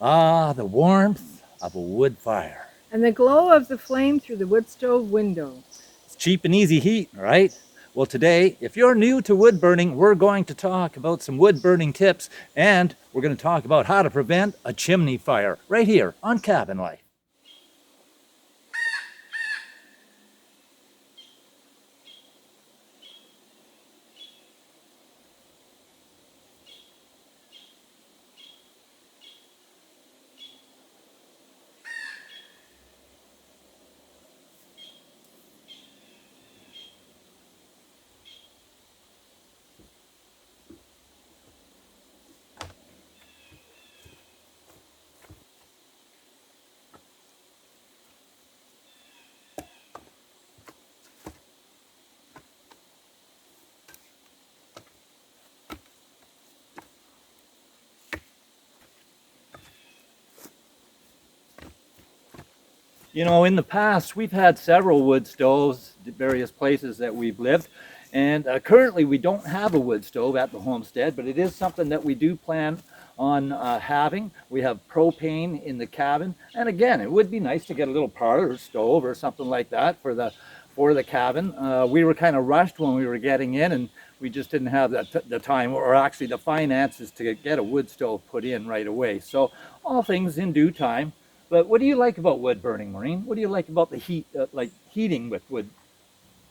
Ah, the warmth of a wood fire. And the glow of the flame through the wood stove window. It's cheap and easy heat, right? Well, today, if you're new to wood burning, we're going to talk about some wood burning tips, and we're going to talk about how to prevent a chimney fire right here on Cabin Life. You know, in the past, we've had several wood stoves at various places that we've lived. And currently, we don't have a wood stove at the homestead, but it is something that we do plan on having. We have propane in the cabin. And again, it would be nice to get a little parlor stove or something like that for the cabin. We were kind of rushed when we were getting in, and we just didn't have the time or actually the finances to get a wood stove put in right away. So all things in due time. But what do you like about wood burning, Maureen? What do you like about the heat, like heating with wood?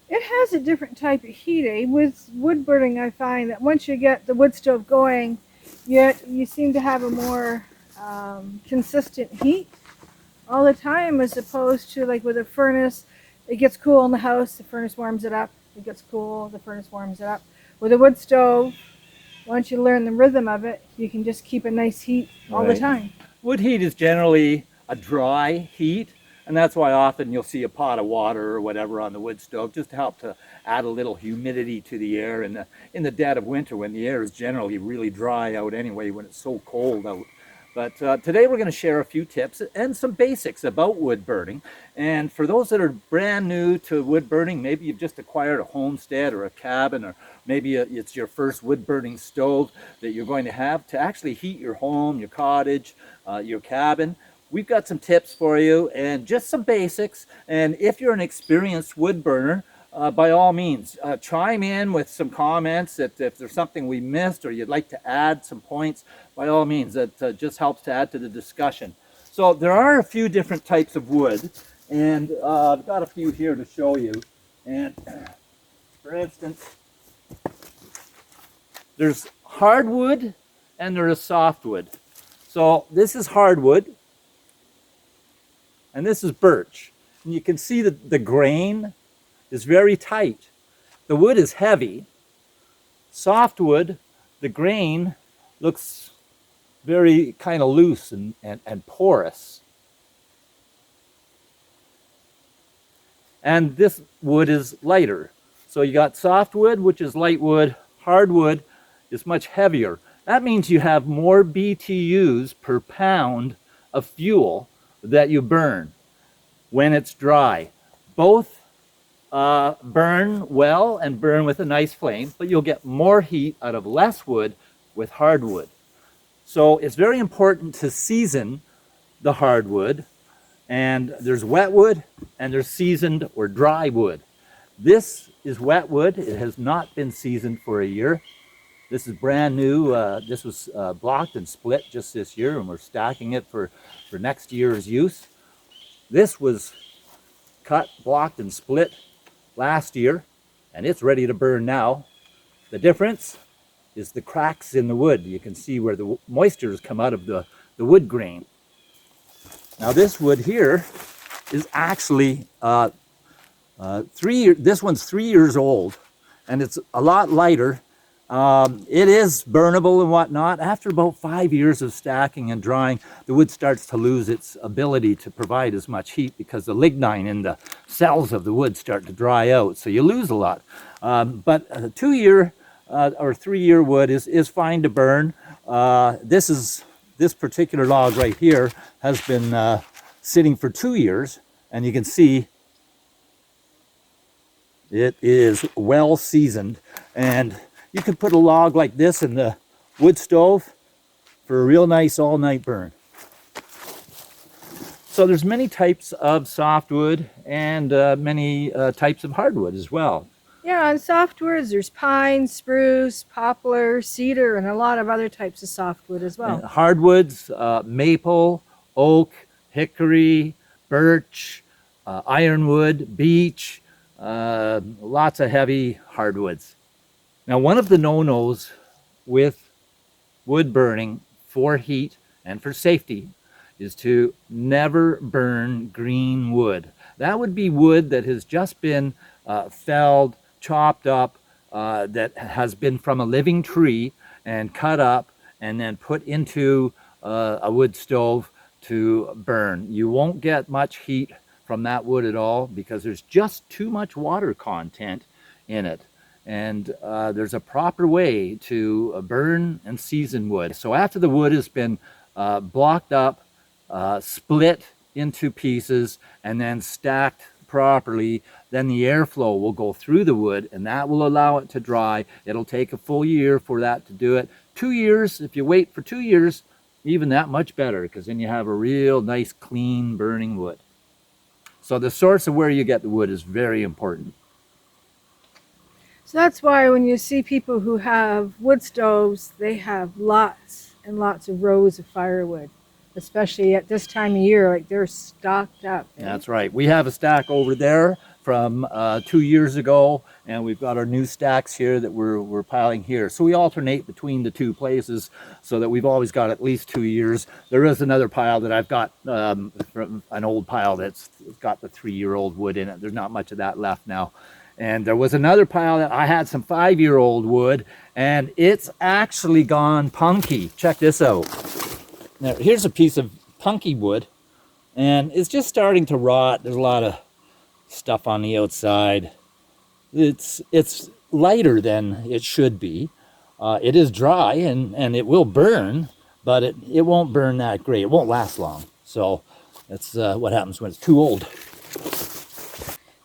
It has a different type of heating. With wood burning, I find that once you get the wood stove going, you seem to have a more consistent heat all the time, as opposed to like with a furnace, it gets cool in the house, the furnace warms it up. It gets cool, the furnace warms it up. With a wood stove, once you learn the rhythm of it, you can just keep a nice heat all the Right. time. Wood heat is generally a dry heat, and that's why often you'll see a pot of water or whatever on the wood stove just to help to add a little humidity to the air in the dead of winter when the air is generally really dry out anyway when it's so cold out. But today we're going to share a few tips and some basics about wood burning. And for those that are brand new to wood burning, maybe you've just acquired a homestead or a cabin, or maybe it's your first wood burning stove that you're going to have to actually heat your home, your cottage, your cabin. We've got some tips for you and just some basics. And if you're an experienced wood burner, by all means, chime in with some comments that if there's something we missed or you'd like to add some points, by all means, that just helps to add to the discussion. So there are a few different types of wood, and I've got a few here to show you. And for instance, there's hardwood and there is softwood. So this is hardwood, and this is birch. And you can see that the grain is very tight. The wood is heavy. Softwood, the grain looks very kind of loose and porous. And this wood is lighter. So you got softwood, which is light wood. Hardwood is much heavier. That means you have more BTUs per pound of fuel that you burn when it's dry. Both burn well and burn with a nice flame, but you'll get more heat out of less wood with hardwood. So it's very important to season the hardwood, and there's wet wood and there's seasoned or dry wood. This is wet wood. It has not been seasoned for a year. This is brand new. This was blocked and split just this year, and we're stacking it for next year's use. This was cut, blocked, and split last year, and it's ready to burn now. The difference is the cracks in the wood. You can see where the moisture has come out of the wood grain. Now this wood here is actually this one's 3 years old, and it's a lot lighter. It is burnable and whatnot. After about 5 years of stacking and drying, the wood starts to lose its ability to provide as much heat because the lignin in the cells of the wood start to dry out, so you lose a lot. But a 2 year or 3 year wood is fine to burn. This particular log right here has been sitting for 2 years, and you can see it is well seasoned. And you can put a log like this in the wood stove for a real nice all-night burn. So there's many types of softwood and many types of hardwood as well. Yeah, on softwoods, there's pine, spruce, poplar, cedar, and a lot of other types of softwood as And well. hardwoods, maple, oak, hickory, birch, ironwood, beech, lots of heavy hardwoods. Now, one of the no-nos with wood burning for heat and for safety is to never burn green wood. That would be wood that has just been felled, chopped up, that has been from a living tree and cut up and then put into a wood stove to burn. You won't get much heat from that wood at all because there's just too much water content in it. And there's a proper way to burn and season wood. So after the wood has been blocked up, split into pieces, and then stacked properly, then the airflow will go through the wood and that will allow it to dry. It'll take a full year for that to do it. 2 years, if you wait for 2 years, even that much better, because then you have a real nice clean burning wood. So the source of where you get the wood is very important. So that's why when you see people who have wood stoves, they have lots and lots of rows of firewood, especially at this time of year, like they're stocked up. That's right. We have a stack over there from 2 years ago, and we've got our new stacks here that we're piling here. So we alternate between the two places so that we've always got at least 2 years. There is another pile that I've got, from an old pile that's got the 3-year-old wood in it. There's not much of that left now. And there was another pile that I had some 5-year-old wood, and it's actually gone punky. Check this out. Now, here's a piece of punky wood, and it's just starting to rot. There's a lot of stuff on the outside. It's lighter than it should be. It is dry, and it will burn, but it won't burn that great. It won't last long. So that's what happens when it's too old.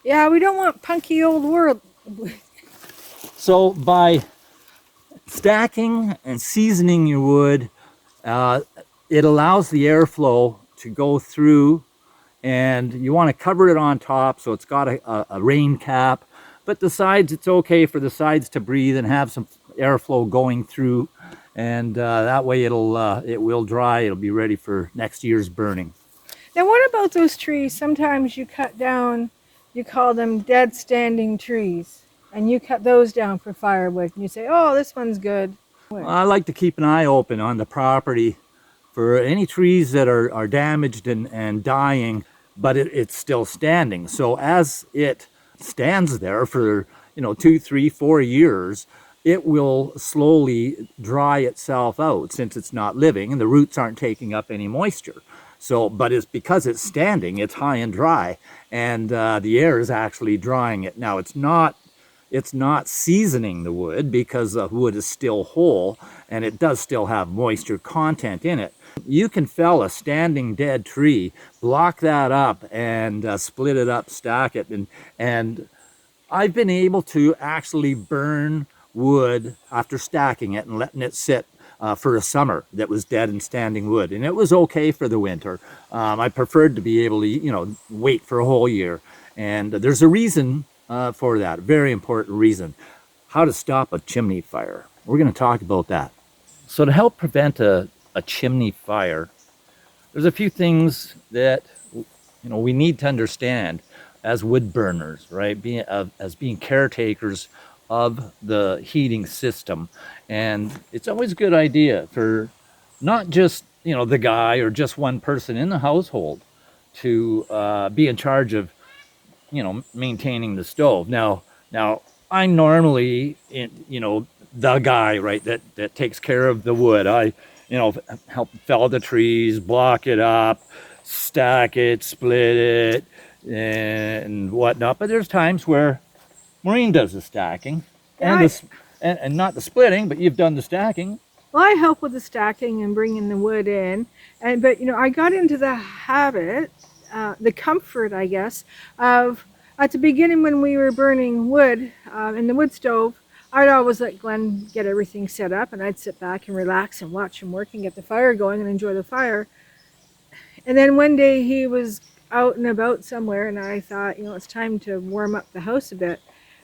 Yeah, we don't want punky old world. So by stacking and seasoning your wood, it allows the airflow to go through, and you want to cover it on top so it's got a rain cap, but the sides, it's okay for the sides to breathe and have some airflow going through, and that way it will dry. It'll be ready for next year's burning. Now what about those trees sometimes you cut down, you call them dead standing trees, and you cut those down for firewood, and you say, oh, this one's good. I like to keep an eye open on the property for any trees that are damaged and dying, but it's still standing. So as it stands there for 2, 3, 4 years, it will slowly dry itself out since it's not living and the roots aren't taking up any moisture. So, but it's because it's standing, it's high and dry, and the air is actually drying it. Now it's not seasoning the wood because the wood is still whole and it does still have moisture content in it. You can fell a standing dead tree, block that up, and split it up, stack it, and I've been able to actually burn wood after stacking it and letting it sit for a summer that was dead and standing wood, and it was okay for the winter. I preferred to be able to wait for a whole year, and there's a reason for that, a very important reason. How to stop a chimney fire. We're going to talk about that. So to help prevent a chimney fire, there's a few things that we need to understand as wood burners, right? As being caretakers of the heating system. And it's always a good idea for not just the guy or just one person in the household to be in charge of maintaining the stove. Now I'm normally the guy, right, that takes care of the wood. I help fell the trees, block it up, stack it, split it, and whatnot. But there's times where Maureen does the stacking, and not the splitting, but you've done the stacking. Well, I help with the stacking and bringing the wood in, but I got into the habit, the comfort, I guess, of at the beginning when we were burning wood in the wood stove, I'd always let Glenn get everything set up, and I'd sit back and relax and watch him work and get the fire going and enjoy the fire. And then one day he was out and about somewhere, and I thought, it's time to warm up the house a bit.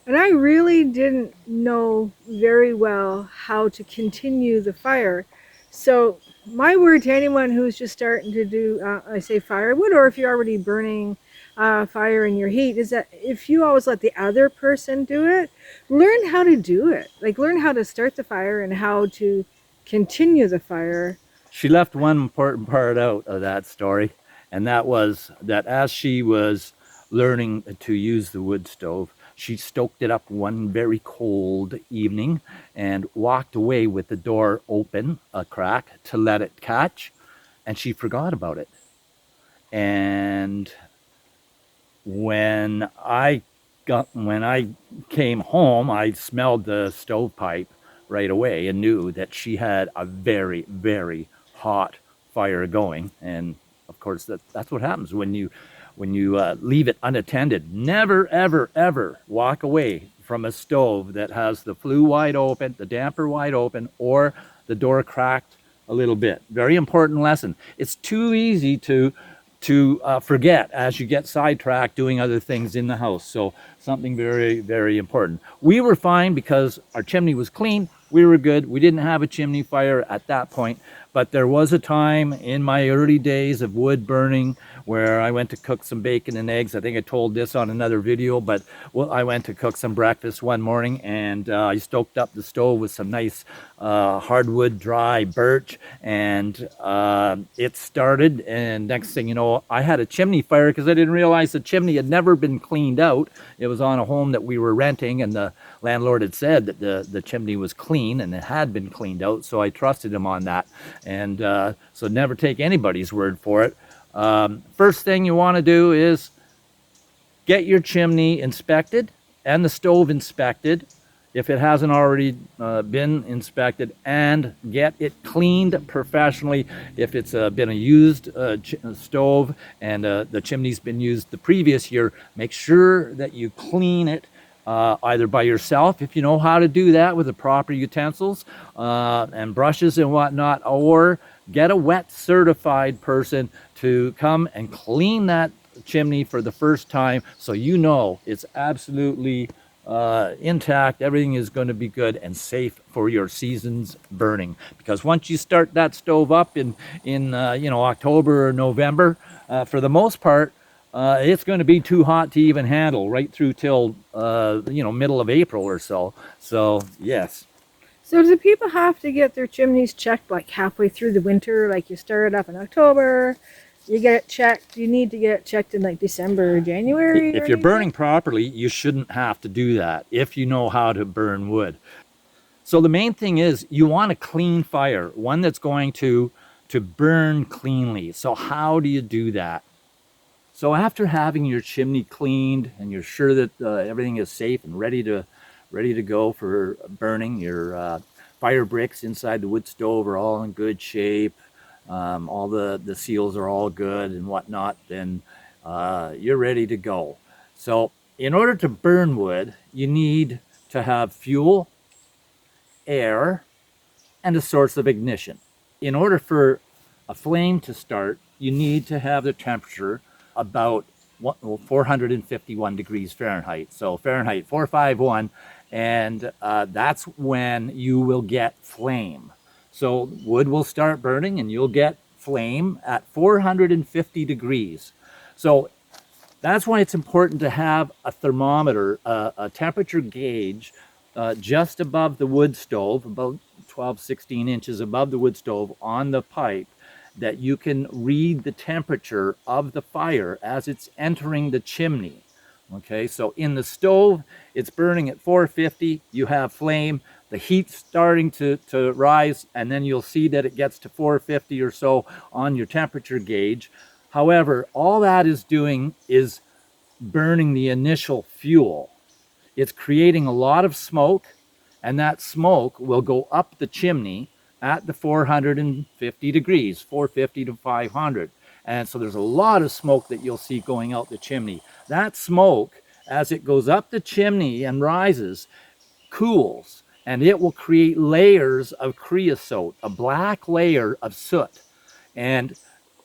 And I really didn't know very well how to continue the fire. So my word to anyone who's just starting to do, I say firewood, or if you're already burning fire in your heat, is that if you always let the other person do it, learn how to do it. Like learn how to start the fire and how to continue the fire. She left one important part out of that story, and that was that as she was learning to use the wood stove, she stoked it up one very cold evening and walked away with the door open a crack to let it catch, and she forgot about it. And when I came home, I smelled the stovepipe right away and knew that she had a very, very hot fire going. And of course, that's what happens when you leave it unattended. Never, ever, ever walk away from a stove that has the flue wide open, the damper wide open, or the door cracked a little bit. Very important lesson. It's too easy to forget as you get sidetracked doing other things in the house. So something very, very important. We were fine because our chimney was clean. We were good. We didn't have a chimney fire at that point, but there was a time in my early days of wood burning where I went to cook some bacon and eggs. I think I told this on another video, but I went to cook some breakfast one morning, and I stoked up the stove with some nice hardwood dry birch, and it started, and next thing you know, I had a chimney fire because I didn't realize the chimney had never been cleaned out. It was on a home that we were renting, and the landlord had said that the chimney was clean and it had been cleaned out, so I trusted him on that. And so never take anybody's word for it. First thing you want to do is get your chimney inspected and the stove inspected if it hasn't already been inspected, and get it cleaned professionally if it's been a used stove and the chimney's been used the previous year. Make sure that you clean it either by yourself, if you know how to do that with the proper utensils and brushes and whatnot, or get a WETT certified person to come and clean that chimney for the first time, so you know it's absolutely intact. Everything is going to be good and safe for your season's burning. Because once you start that stove up in October or November, for the most part, it's going to be too hot to even handle right through till middle of April or so. So yes. So do people have to get their chimneys checked like halfway through the winter? Like you start it up in October, you get it checked. You need to get it checked in like December or January? If you're burning properly, you shouldn't have to do that if you know how to burn wood. So the main thing is you want a clean fire, one that's going to burn cleanly. So how do you do that? So after having your chimney cleaned and you're sure that everything is safe and ready to go for burning, your fire bricks inside the wood stove are all in good shape, all the seals are all good and whatnot, then you're ready to go. So in order to burn wood, you need to have fuel, air, and a source of ignition. In order for a flame to start, you need to have the temperature about 451 degrees Fahrenheit. So Fahrenheit 451, and that's when you will get flame. So wood will start burning and you'll get flame at 450 degrees. So that's why it's important to have a thermometer, a temperature gauge just above the wood stove, about 12-16 inches above the wood stove on the pipe, that you can read the temperature of the fire as it's entering the chimney. Okay, so in the stove, it's burning at 450, you have flame, the heat's starting to rise, and then you'll see that it gets to 450 or so on your temperature gauge. However, all that is doing is burning the initial fuel. It's creating a lot of smoke, and that smoke will go up the chimney at the 450 degrees, 450 to 500. And so there's a lot of smoke that you'll see going out the chimney. That smoke, as it goes up the chimney and rises, cools, and it will create layers of creosote, a black layer of soot. And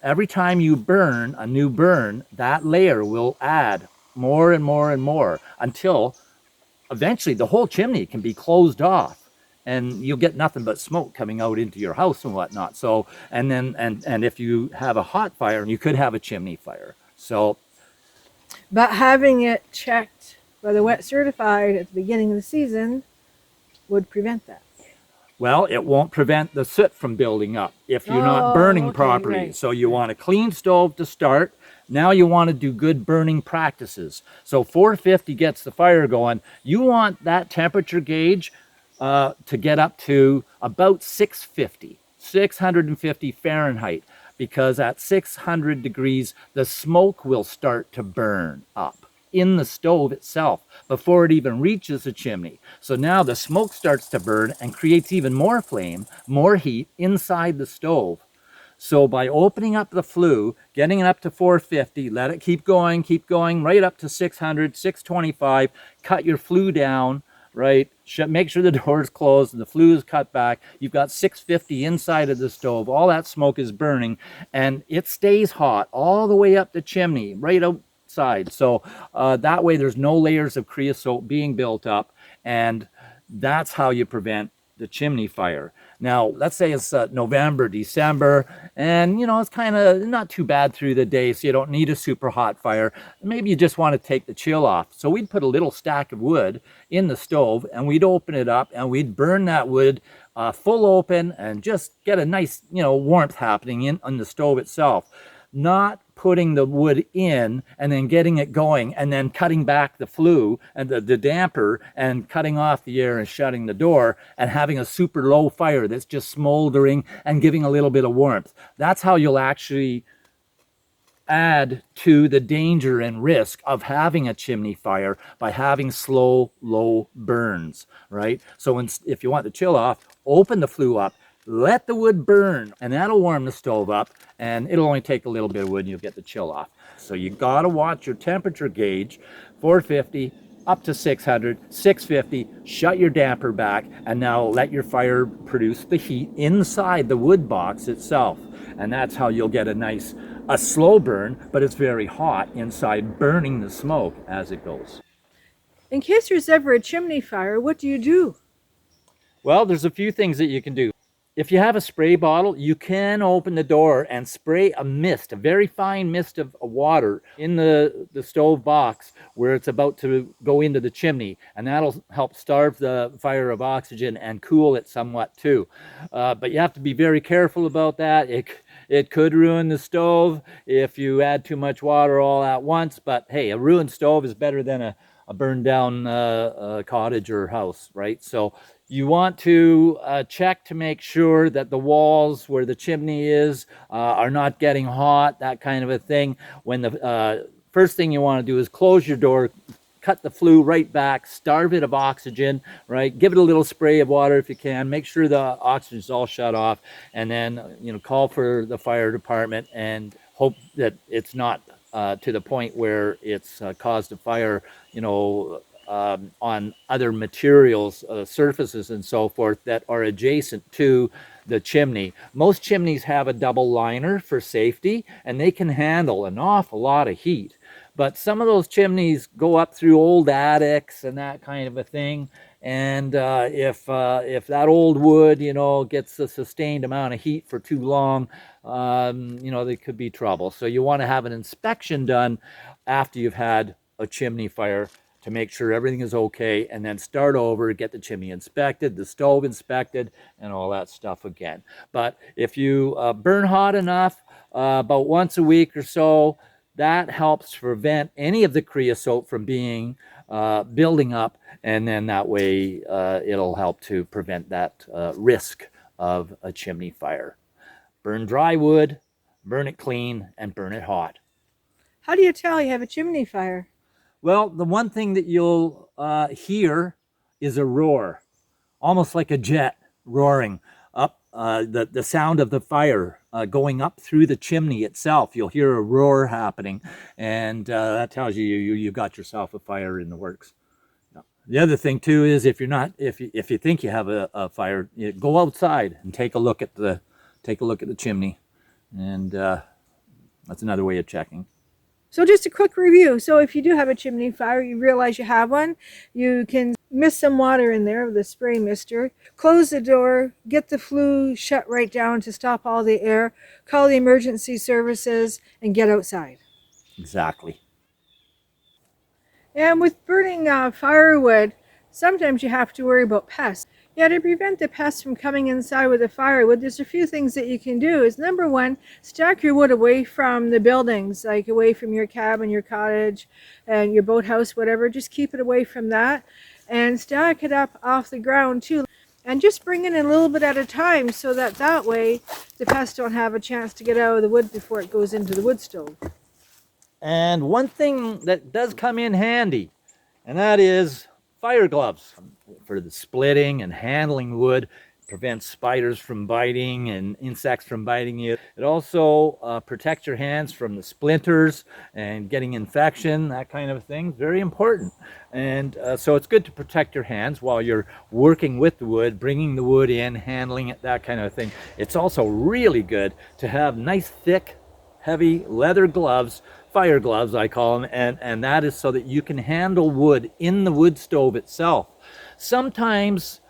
every time you burn a new burn, that layer will add more and more and more until eventually the whole chimney can be closed off, and you'll get nothing but smoke coming out into your house and whatnot. So, and then, and if you have a hot fire, you could have a chimney fire. So, But having it checked by the WETT certified at the beginning of the season would prevent that. well, it won't prevent the soot from building up if you're not burning Okay, properly. right. So you want a clean stove to start. Now you want to do good burning practices. So 450 gets the fire going. You want that temperature gauge to get up to about 650 Fahrenheit, because at 600 degrees, the smoke will start to burn up in the stove itself before it even reaches the chimney. So now the smoke starts to burn and creates even more flame, more heat inside the stove. So by opening up the flue, getting it up to 450, let it keep going, right up to 600, 625, cut your flue down, right? Make sure the door is closed and the flue is cut back. You've got 650 inside of the stove. All that smoke is burning, and it stays hot all the way up the chimney, right outside. So that way there's no layers of creosote being built up, and that's how you prevent the chimney fire. Now, let's say it's November, December, and it's kind of not too bad through the day, so you don't need a super hot fire. Maybe you just want to take the chill off. So we'd put a little stack of wood in the stove, and we'd open it up, and we'd burn that wood full open, and just get a nice, warmth happening on the stove itself. Not putting the wood in and then getting it going and then cutting back the flue and the damper and cutting off the air and shutting the door and having a super low fire that's just smoldering and giving a little bit of warmth. That's how you'll actually add to the danger and risk of having a chimney fire, by having slow, low burns, right? So if you want the chill off, open the flue up, let the wood burn, and that'll warm the stove up, and it'll only take a little bit of wood and you'll get the chill off. So you gotta watch your temperature gauge, 450 up to 600, 650, shut your damper back, and now let your fire produce the heat inside the wood box itself. And that's how you'll get a slow burn, but it's very hot inside, burning the smoke as it goes. In case there's ever a chimney fire, what do you do? Well, there's a few things that you can do. If you have a spray bottle, you can open the door and spray a mist, a very fine mist of water in the stove box where it's about to go into the chimney, and that'll help starve the fire of oxygen and cool it somewhat too. But you have to be very careful about that. It could ruin the stove if you add too much water all at once, but hey, a ruined stove is better than a burned down cottage or house, right? So you want to check to make sure that the walls where the chimney is are not getting hot, that kind of a thing. When the first thing you want to do is close your door, cut the flue right back, starve it of oxygen, right? Give it a little spray of water if you can. Make sure the oxygen is all shut off, and then call for the fire department and hope that it's not to the point where it's caused a fire, on other materials, surfaces and so forth that are adjacent to the chimney. Most chimneys have a double liner for safety, and they can handle an awful lot of heat. But some of those chimneys go up through old attics and that kind of a thing. And if that old wood, gets a sustained amount of heat for too long, there could be trouble. So you want to have an inspection done after you've had a chimney fire to make sure everything is okay, and then start over, get the chimney inspected, the stove inspected, and all that stuff again. But if you burn hot enough, about once a week or so, that helps prevent any of the creosote from being building up, and then that way it'll help to prevent that risk of a chimney fire. Burn dry wood, burn it clean, and burn it hot. How do you tell you have a chimney fire? Well, the one thing that you'll hear is a roar, almost like a jet roaring up, the sound of the fire going up through the chimney itself. You'll hear a roar happening, and that tells you got yourself a fire in the works. The other thing too is if you think you have a fire, go outside and take a look at the chimney, and That's another way of checking. So just a quick review. So if you do have a chimney fire, you realize you have one, you can mist some water in there with a spray mister, close the door, get the flue shut right down to stop all the air, call the emergency services, and get outside. Exactly. And with burning firewood, sometimes you have to worry about pests. Yeah, to prevent the pests from coming inside with the firewood, there's a few things that you can do. Is number one, stack your wood away from the buildings, like away from your cabin, your cottage, and your boathouse, whatever. Just keep it away from that, and stack it up off the ground too. And just bring it in a little bit at a time, so that way the pests don't have a chance to get out of the wood before it goes into the wood stove. And one thing that does come in handy, and that is fire gloves for the splitting and handling wood. It prevents spiders from biting and insects from biting you. It also protects your hands from the splinters and getting infection, that kind of thing. Very important. And so it's good to protect your hands while you're working with the wood, bringing the wood in, handling it, that kind of thing. It's also really good to have nice, thick, heavy leather gloves, fire gloves I call them, and that is so that you can handle wood in the wood stove itself. Sometimes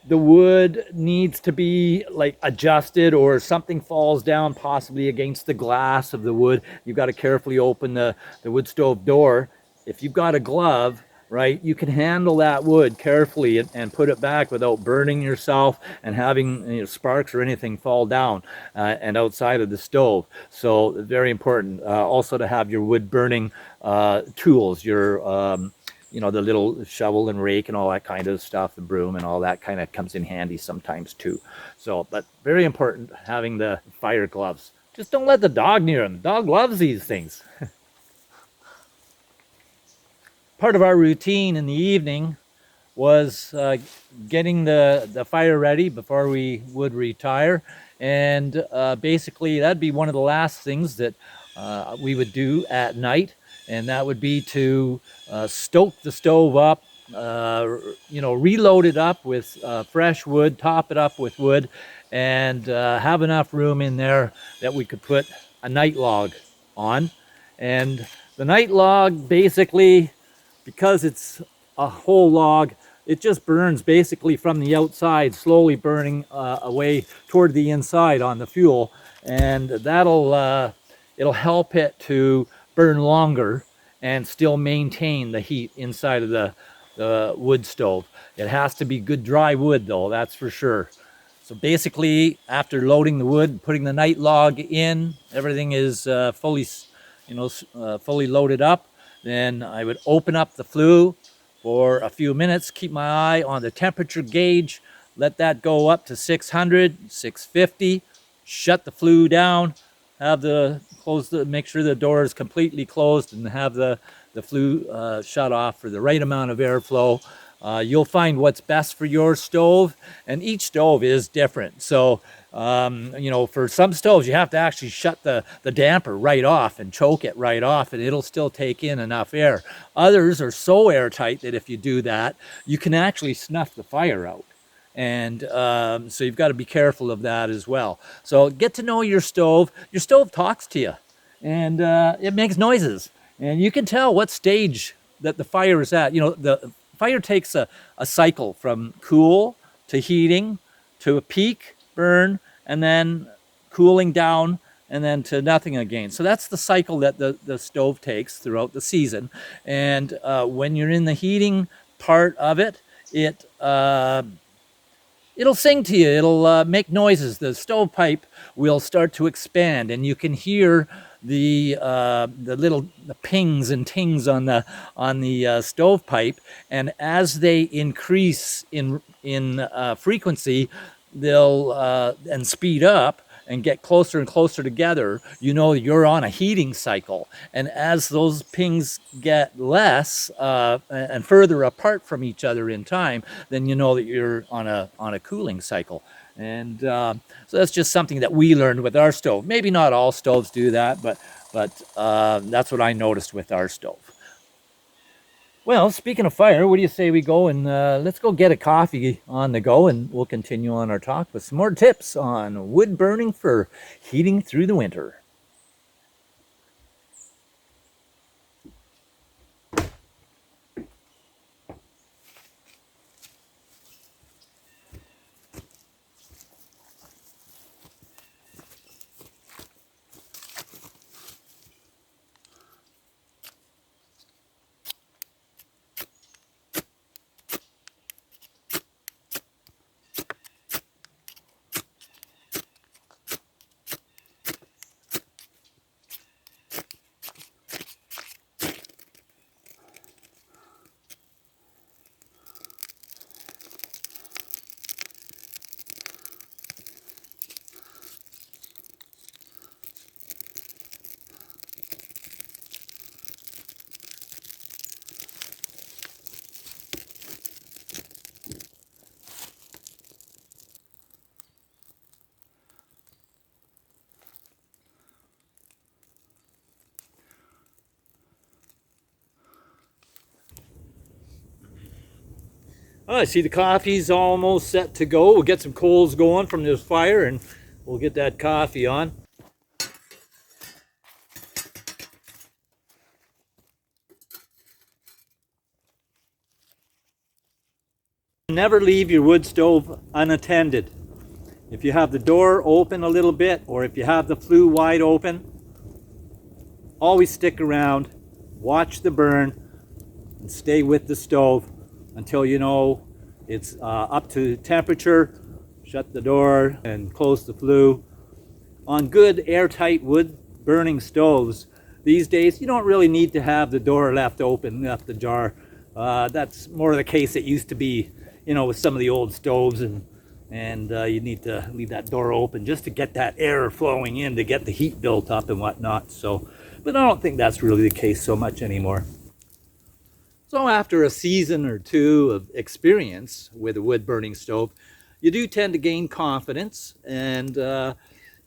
the wood needs to be like adjusted, or something falls down possibly against the glass of the wood. You've got to carefully open the wood stove door. If you've got a glove, right, you can handle that wood carefully and put it back without burning yourself and having sparks or anything fall down and outside of the stove. So very important also to have your wood burning tools, your the little shovel and rake and all that kind of stuff, the broom and all that kind of comes in handy sometimes too. So, but very important having the fire gloves. Just don't let the dog near them. The dog loves these things. Part of our routine in the evening was getting the fire ready before we would retire, and basically that'd be one of the last things that we would do at night, and that would be to stoke the stove up, reload it up with fresh wood, top it up with wood, and have enough room in there that we could put a night log on. And the night log, basically, because it's a whole log, it just burns basically from the outside, slowly burning away toward the inside on the fuel, and it'll help it to burn longer and still maintain the heat inside of the wood stove. It has to be good dry wood though, that's for sure. So basically, after loading the wood, putting the night log in, everything is fully loaded up. Then I would open up the flue for a few minutes, keep my eye on the temperature gauge, let that go up to 600, 650, shut the flue down, make sure the door is completely closed, and have the flue shut off for the right amount of airflow. You'll find what's best for your stove, and each stove is different. So, for some stoves, you have to actually shut the damper right off and choke it right off, and it'll still take in enough air. Others are so airtight that if you do that, you can actually snuff the fire out. And so you've got to be careful of that as well. So get to know your stove. Your stove talks to you, and it makes noises. And you can tell what stage that the fire is at. The fire takes a cycle from cool to heating to a peak burn, and then cooling down, and then to nothing again. So that's the cycle that the stove takes throughout the season. And when you're in the heating part of it, it'll sing to you. It'll make noises. The stovepipe will start to expand, and you can hear the little pings and tings on the stovepipe. And as they increase in frequency, they'll and speed up and get closer and closer together. You're on a heating cycle, and as those pings get less and further apart from each other in time, then you know that you're on a cooling cycle. And so that's just something that we learned with our stove. Maybe not all stoves do that, but that's what I noticed with our stove. Well, speaking of fire, what do you say we go and let's go get a coffee on the go, and we'll continue on our talk with some more tips on wood burning for heating through the winter. Oh, I see the coffee's almost set to go. We'll get some coals going from this fire and we'll get that coffee on. Never leave your wood stove unattended. If you have the door open a little bit, or if you have the flue wide open, always stick around, watch the burn, and stay with the stove until you know it's up to temperature. Shut the door and close the flue. On good airtight wood burning stoves these days, you don't really need to have the door left open, left ajar. That's more the case it used to be, you know, with some of the old stoves, and you need to leave that door open just to get that air flowing in, to get the heat built up and whatnot. So, but I don't think that's really the case so much anymore. So after a season or two of experience with a wood burning stove, you do tend to gain confidence, and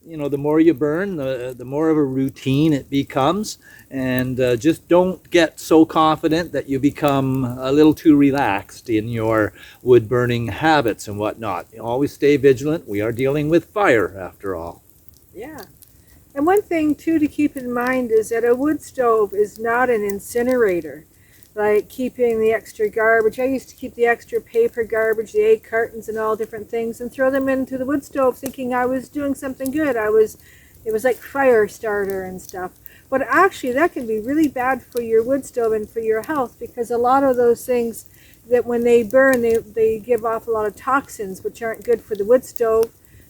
you know, the more you burn, the more of a routine it becomes. And just don't get so confident that you become a little too relaxed in your wood burning habits and whatnot. You always stay vigilant. We are dealing with fire after all. Yeah. And one thing too to keep in mind is that a wood stove is not an incinerator. Like keeping the extra garbage. I used to keep the extra paper garbage, the egg cartons and all different things, and throw them into the wood stove thinking I was doing something good. It was like fire starter and stuff. But actually that can be really bad for your wood stove and for your health, because a lot of those things that when they burn, they give off a lot of toxins which aren't good for the wood stove.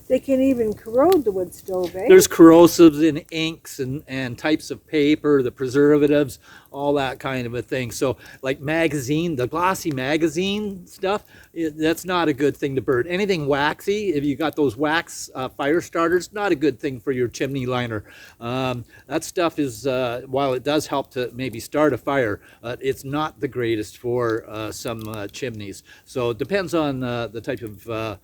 They can even corrode the wood stove, eh? There's corrosives in inks and types of paper, the preservatives, all that kind of a thing. So like the glossy magazine stuff, that's not a good thing to burn. Anything waxy, if you got those wax fire starters, not a good thing for your chimney liner. That stuff is, while it does help to maybe start a fire, it's not the greatest for some chimneys. So it depends on the type of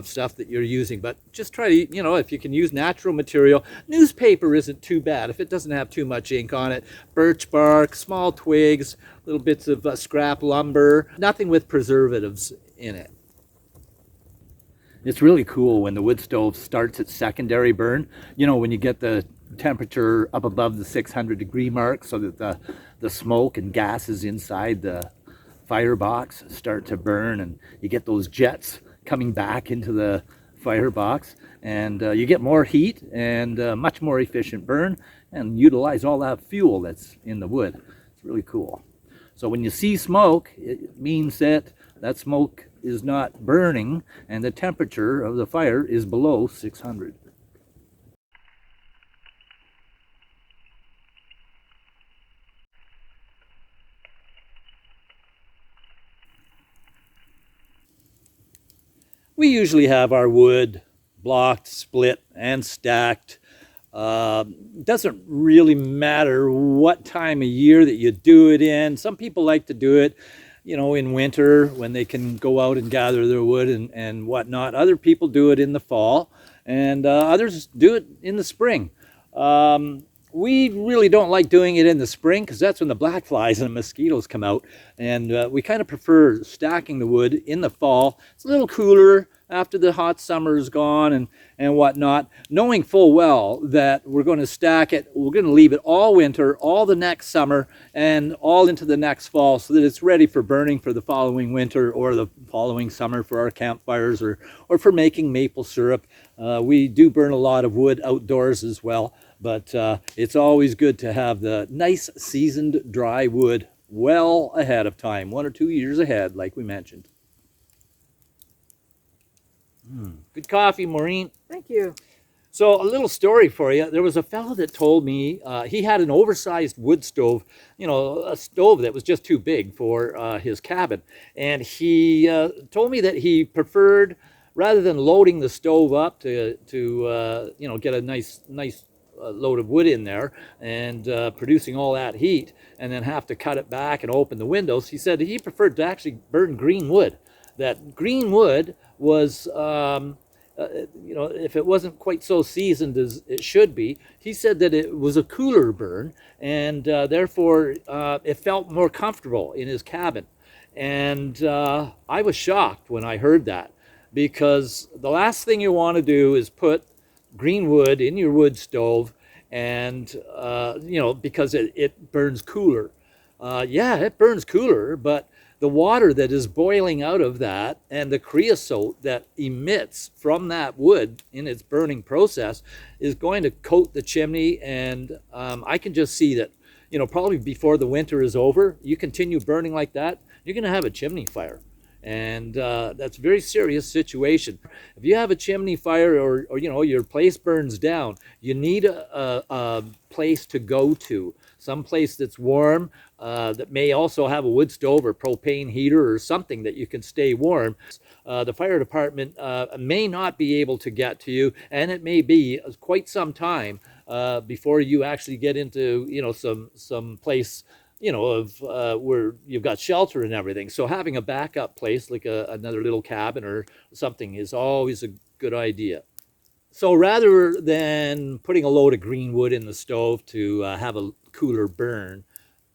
stuff that you're using, but just try to, you know, if you can use natural material. Newspaper isn't too bad if it doesn't have too much ink on it. Birch bark, small twigs, little bits of scrap lumber, nothing with preservatives in it. It's really cool when the wood stove starts its secondary burn, you know, when you get the temperature up above the 600-degree mark, so that the smoke and gases inside the firebox start to burn, and you get those jets coming back into the firebox, and you get more heat and much more efficient burn, and utilize all that fuel that's in the wood. It's really cool. So when you see smoke, it means that smoke is not burning and the temperature of the fire is below 600. We usually have our wood blocked, split, and stacked. Doesn't really matter what time of year that you do it in. Some people like to do it, you know, in winter when they can go out and gather their wood and whatnot. Other people do it in the fall, and others do it in the spring. We really don't like doing it in the spring because that's when the black flies and the mosquitoes come out, and we kind of prefer stacking the wood in the fall. It's a little cooler after the hot summer is gone and whatnot, knowing full well that we're going to stack it, we're going to leave it all winter, all the next summer, and all into the next fall, so that it's ready for burning for the following winter or the following summer for our campfires or for making maple syrup. We do burn a lot of wood outdoors as well, but it's always good to have the nice seasoned dry wood well ahead of time, 1 or 2 years ahead, like we mentioned. Good coffee, Maureen. Thank you. So a little story for you. There was a fellow that told me he had an oversized wood stove, you know, a stove that was just too big for his cabin. And he told me that he preferred, rather than loading the stove up to you know, get a nice load of wood in there and producing all that heat and then have to cut it back and open the windows, he said he preferred to actually burn green wood. That green wood was, you know, if it wasn't quite so seasoned as it should be, he said that it was a cooler burn, and therefore it felt more comfortable in his cabin. And I was shocked when I heard that, because the last thing you want to do is put green wood in your wood stove, and because it burns cooler. Yeah, it burns cooler, but the water that is boiling out of that and the creosote that emits from that wood in its burning process is going to coat the chimney. And I can just see that, probably before the winter is over, you continue burning like that, you're going to have a chimney fire. And that's a very serious situation. If you have a chimney fire, or your place burns down, you need a place to go to, some place that's warm, that may also have a wood stove or propane heater or something that you can stay warm. The fire department may not be able to get to you, and it may be quite some time before you actually get into some place where you've got shelter and everything. So having a backup place like another little cabin or something is always a good idea. So rather than putting a load of green wood in the stove to have a cooler burn,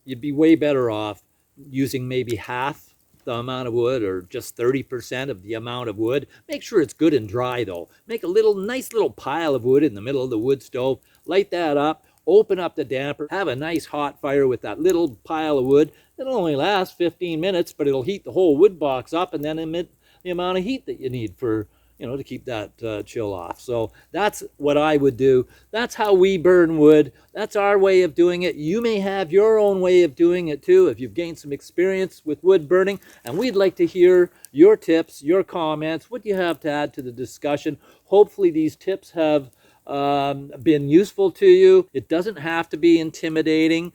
you'd be way better off using maybe half the amount of wood, or just 30% of the amount of wood. Make sure it's good and dry though. Make a nice little pile of wood in the middle of the wood stove, light that up, open up the damper, have a nice hot fire with that little pile of wood. It'll only last 15 minutes, but it'll heat the whole wood box up and then emit the amount of heat that you need for, to keep that chill off. So that's what I would do. That's how we burn wood. That's our way of doing it. You may have your own way of doing it too, if you've gained some experience with wood burning, and we'd like to hear your tips, your comments, what you have to add to the discussion. Hopefully these tips have been useful to you. It doesn't have to be intimidating.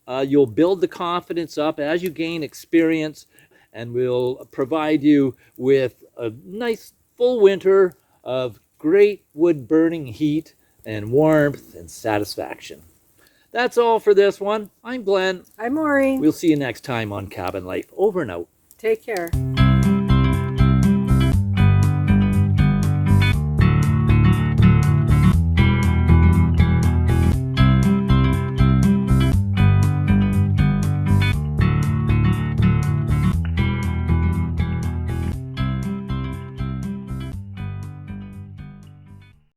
You'll build the confidence up as you gain experience, and we'll provide you with a nice full winter of great wood burning heat and warmth and satisfaction. That's all for this one. I'm Glenn. I'm Maureen. We'll see you next time on Cabin Life. Over and out. Take care.